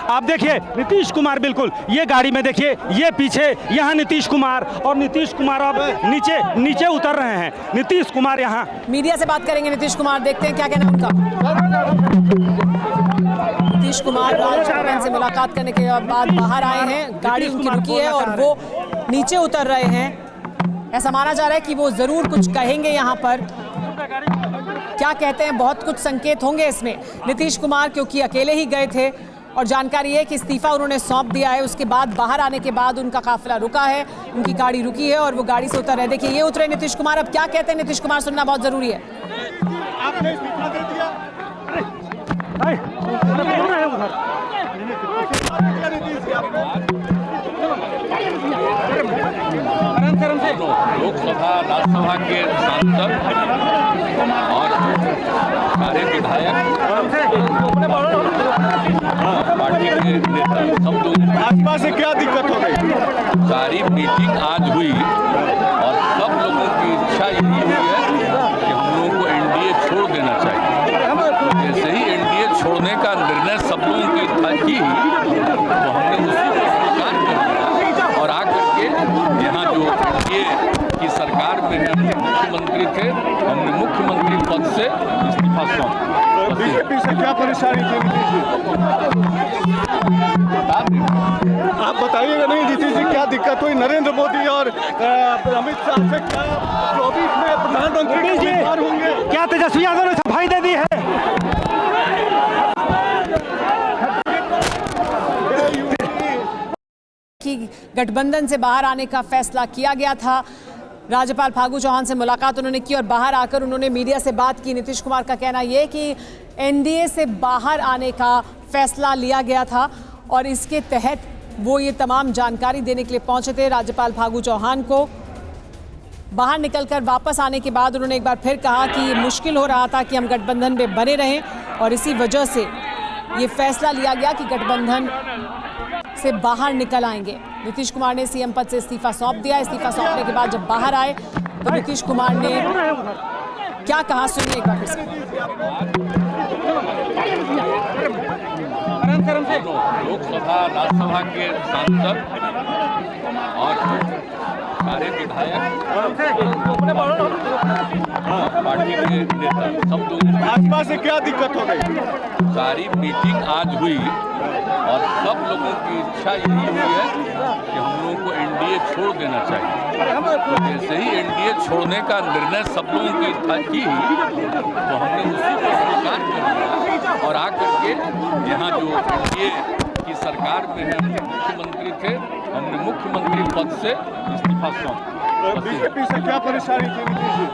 आप देखिए नीतीश कुमार, बिल्कुल ये गाड़ी में देखिए, ये पीछे यहाँ नीतीश कुमार, और नीतीश कुमार अब नीचे नीचे उतर रहे हैं। नीतीश कुमार यहाँ मीडिया से बात करेंगे। नीतीश कुमार, देखते हैं क्या कहना है उनका। नीतीश कुमार राजभवन से मुलाकात करने के बाद बाहर आए हैं, गाड़ी उनकी रुकी है और वो नीचे उतर रहे हैं। ऐसा माना जा रहा है कि वो जरूर कुछ कहेंगे यहाँ पर। क्या कहते हैं, बहुत कुछ संकेत होंगे इसमें। नीतीश कुमार क्योंकि अकेले ही गए थे और जानकारी है कि इस्तीफा उन्होंने सौंप दिया है। उसके बाद बाहर आने के बाद उनका काफिला रुका है, उनकी गाड़ी रुकी है और वो गाड़ी से उतर रहे। देखिए ये उतरे नीतीश कुमार। अब क्या कहते हैं नीतीश कुमार, सुनना बहुत जरूरी है। आपने इस्तीफा दे दिया। लोकसभा राज्यसभा के सांसद और सारे विधायक, पार्टी के नेता, सब लोग। भाजपा से क्या दिक्कत हो गई? सारी मीटिंग आज हुई और सब लोगों की इच्छा यही हुई है कि हम लोगों को एनडीए छोड़ देना चाहिए। जैसे ही एनडीए छोड़ने का निर्णय सब लोगों की की, तो हमने उसी को स्वीकार कर दिया और आकर के यहाँ जो एनडीए की सरकार में मुख्यमंत्री थे, हमने मुख्यमंत्री पद से इस्तीफा सौंपा। बीजेपी से क्या परेशानी थी नीतीश जी? आप बताइएगा नहीं नीतीश जी, क्या दिक्कत हुई? नरेंद्र मोदी और अमित शाह से क्या 24 में प्रधानमंत्री उम्मीदवार होंगे? क्या तेजस्वी यादव ने सफाई दे दी है? कि गठबंधन से बाहर आने का फैसला किया गया था। राज्यपाल फागू चौहान से मुलाकात उन्होंने की और बाहर आकर उन्होंने मीडिया से बात की। नीतीश कुमार का कहना यह कि एनडीए से बाहर आने का फैसला लिया गया था और इसके तहत वो ये तमाम जानकारी देने के लिए पहुंचे थे राज्यपाल फागू चौहान को। बाहर निकलकर वापस आने के बाद उन्होंने एक बार फिर कहा कि मुश्किल हो रहा था कि हम गठबंधन में बने रहें और इसी वजह से ये फैसला लिया गया कि गठबंधन से बाहर निकल आएंगे। नीतीश कुमार ने सीएम पद से इस्तीफा सौंप दिया। इस्तीफा सौंपने के बाद जब बाहर आए तो नीतीश कुमार ने क्या कहा, सुनिए एक बार फिर से। लोकसभा राज्यसभा के सांसद और सारे विधायक, पार्टी के नेता, सब लोग। भाजपा से क्या दिक्कत हो गई? सारी मीटिंग आज हुई और सब लोगों की इच्छा यही हुई है कि हम लोगों को एनडीए छोड़ देना चाहिए। जैसे ही एनडीए छोड़ने का निर्णय सब लोगों की की, तो हमने उसी को स्वीकार कर दिया और आकर के यहाँ जो एनडीए की सरकार में मुख्यमंत्री थे, हमने मुख्यमंत्री पद से इस्तीफा सौंपा। बीजेपी से क्या परेशानी थी नीतीश जी?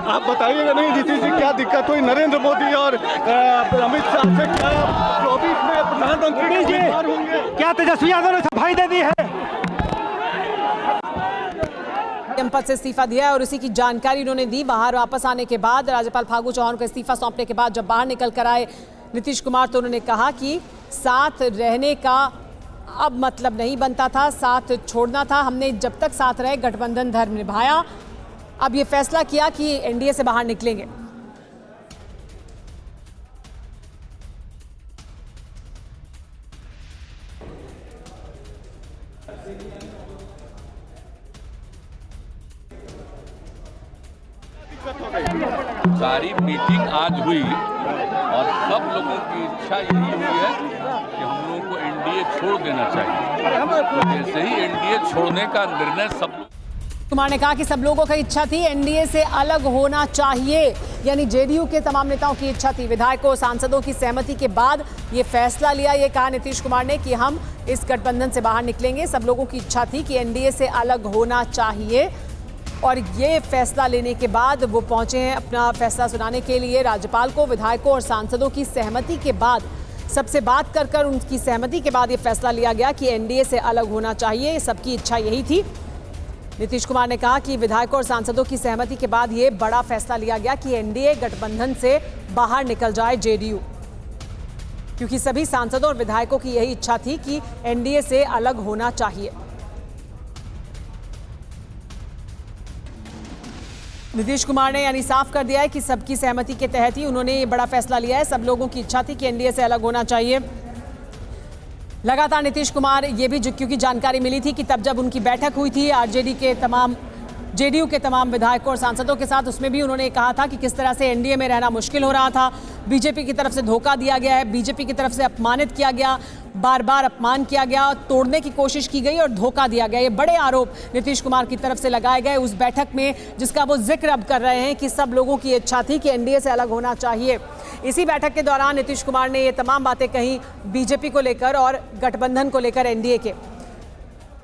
आप बताइएगा नहीं नीतीश जी, क्या दिक्कत हुई? नरेंद्र मोदी और अमित शाह से क्या 24 में प्रधानमंत्री उम्मीदवार होंगे? क्या तेजस्वी यादव ने सफाई दे दी है? पद से इस्तीफा दिया है और उसी की जानकारी उन्होंने दी। बाहर वापस आने के बाद राज्यपाल फागू चौहान को इस्तीफा सौंपने के बाद जब बाहर निकल कर आए नीतीश कुमार, तो उन्होंने कहा कि साथ रहने का अब मतलब नहीं बनता था, साथ छोड़ना था। हमने जब तक साथ रहे गठबंधन धर्म निभाया, अब ये फैसला किया कि एनडीए से बाहर निकलेंगे। सारी मीटिंग आज हुई और सब लोगों की इच्छा यही हुई है कि हम लोगों को एनडीए छोड़ देना चाहिए। जैसे ही एनडीए छोड़ने का निर्णय सब। कुमार ने कहा कि सब लोगों की इच्छा थी, एनडीए से अलग होना चाहिए, यानी जेडीयू के तमाम नेताओं की इच्छा थी। विधायकों सांसदों की सहमति के बाद ये फैसला लिया। ये कहा नीतीश कुमार ने कि हम इस गठबंधन से बाहर निकलेंगे। सब लोगों की इच्छा थी कि एनडीए से अलग होना चाहिए और ये फैसला लेने के बाद वो पहुंचे हैं अपना फैसला सुनाने के लिए राज्यपाल को। विधायकों और सांसदों की सहमति के बाद, सबसे बात कर उनकी सहमति के बाद ये फैसला लिया गया कि एनडीए से अलग होना चाहिए। सबकी इच्छा यही थी। नीतीश कुमार ने कहा कि विधायकों और सांसदों की सहमति के बाद ये बड़ा फैसला लिया गया कि एनडीए गठबंधन से बाहर निकल जाए जेडीयू, क्योंकि सभी सांसदों और विधायकों की यही इच्छा थी कि एनडीए से अलग होना चाहिए। नीतीश कुमार ने यानी साफ कर दिया है कि सबकी सहमति के तहत ही उन्होंने ये बड़ा फैसला लिया है। सब लोगों की इच्छा थी कि एनडीए से अलग होना चाहिए। लगातार नीतीश कुमार ये भी क्योंकि जानकारी मिली थी कि तब जब उनकी बैठक हुई थी जेडीयू के तमाम विधायकों और सांसदों के साथ, उसमें भी उन्होंने कहा था कि किस तरह से एनडीए में रहना मुश्किल हो रहा था। बीजेपी की तरफ से धोखा दिया गया है, बीजेपी की तरफ से अपमानित किया गया, बार बार अपमान किया गया, तोड़ने की कोशिश की गई और धोखा दिया गया। ये बड़े आरोप नीतीश कुमार की तरफ से लगाए गए उस बैठक में, जिसका वो जिक्र अब कर रहे हैं कि सब लोगों की इच्छा थी कि एनडीए से अलग होना चाहिए। इसी बैठक के दौरान नीतीश कुमार ने ये तमाम बातें कही बीजेपी को लेकर और गठबंधन को लेकर एनडीए के।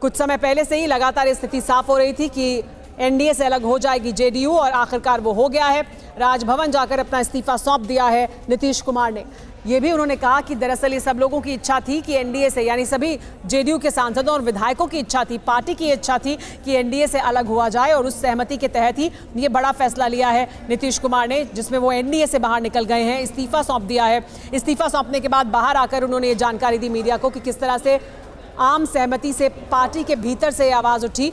कुछ समय पहले से ही लगातार स्थिति साफ हो रही थी कि एनडीए से अलग हो जाएगी जेडीयू, और आखिरकार वो हो गया है। राजभवन जाकर अपना इस्तीफा सौंप दिया है नीतीश कुमार ने। ये भी उन्होंने कहा कि दरअसल ये सब लोगों की इच्छा थी कि एनडीए से, यानी सभी जेडीयू के सांसदों और विधायकों की इच्छा थी, पार्टी की इच्छा थी कि एनडीए से अलग हुआ जाए, और उस सहमति के तहत ही ये बड़ा फैसला लिया है नीतीश कुमार ने, जिसमें वो एनडीए से बाहर निकल गए हैं, इस्तीफा सौंप दिया है। इस्तीफा सौंपने के बाद बाहर आकर उन्होंने ये जानकारी दी मीडिया को कि किस तरह से आम सहमति से पार्टी के भीतर से आवाज़ उठी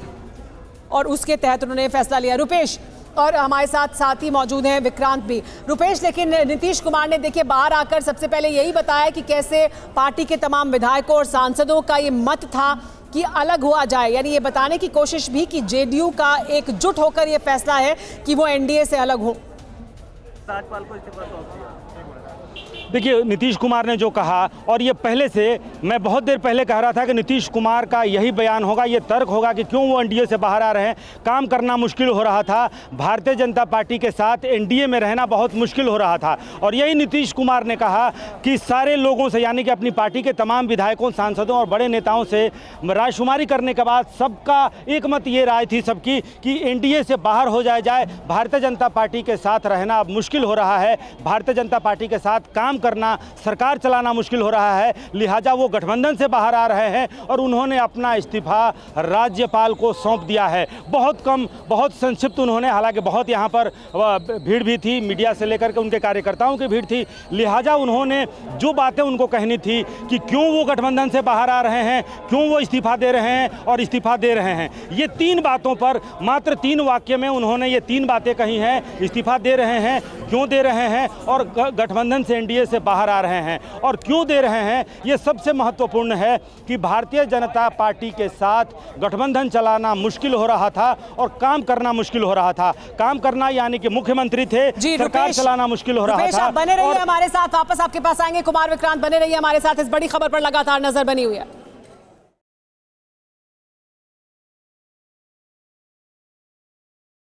और उसके तहत उन्होंने फैसला लिया। रुपेश और हमारे साथ ही मौजूद हैं विक्रांत भी। रुपेश, लेकिन नीतीश कुमार ने देखिए बाहर आकर सबसे पहले यही बताया कि कैसे पार्टी के तमाम विधायकों और सांसदों का ये मत था कि अलग हुआ जाए, यानी ये बताने की कोशिश भी कि जेडीयू का एकजुट होकर ये फैसला है कि वो एनडीए से अलग हो। देखिए, नीतीश कुमार ने जो कहा, और ये पहले से मैं बहुत देर पहले कह रहा था कि नीतीश कुमार का यही बयान होगा, ये तर्क होगा कि क्यों वो एनडीए से बाहर आ रहे हैं। काम करना मुश्किल हो रहा था, भारतीय जनता पार्टी के साथ एनडीए में रहना बहुत मुश्किल हो रहा था, और यही नीतीश कुमार ने कहा कि सारे लोगों से, यानी कि अपनी पार्टी के तमाम विधायकों, सांसदों और बड़े नेताओं से रायशुमारी करने के बाद सबका एक मत ये राय थी सबकी कि एनडीए से बाहर हो जाए। भारतीय जनता पार्टी के साथ रहना अब मुश्किल हो रहा है, भारतीय जनता पार्टी के साथ काम करना, सरकार चलाना मुश्किल हो रहा है, लिहाजा वो गठबंधन से बाहर आ रहे हैं, और उन्होंने अपना इस्तीफा राज्यपाल को सौंप दिया है। बहुत कम, बहुत संक्षिप्त उन्होंने, हालांकि बहुत यहाँ पर भीड़ भी थी, मीडिया से लेकर के उनके कार्यकर्ताओं की भीड़ थी, लिहाजा उन्होंने जो बातें उनको कहनी थी कि क्यों वो गठबंधन से बाहर आ रहे हैं, क्यों वो इस्तीफा दे रहे हैं और इस्तीफा दे रहे हैं, ये 3 बातों पर मात्र 3 वाक्य में उन्होंने ये 3 बातें कही हैं। इस्तीफा दे रहे हैं, क्यों दे रहे हैं, और गठबंधन से एनडीए से बाहर आ रहे हैं। और क्यों दे रहे हैं, ये सबसे महत्वपूर्ण है कि भारतीय जनता पार्टी के साथ गठबंधन चलाना मुश्किल हो रहा था और काम करना मुश्किल हो रहा था। काम करना यानी कि मुख्यमंत्री थे, सरकार चलाना मुश्किल हो रहा था। बने रहिए हमारे साथ, वापस आपके पास आएंगे। कुमार विक्रांत बने रहिए हमारे साथ, इस बड़ी खबर पर लगातार नजर बनी हुई है।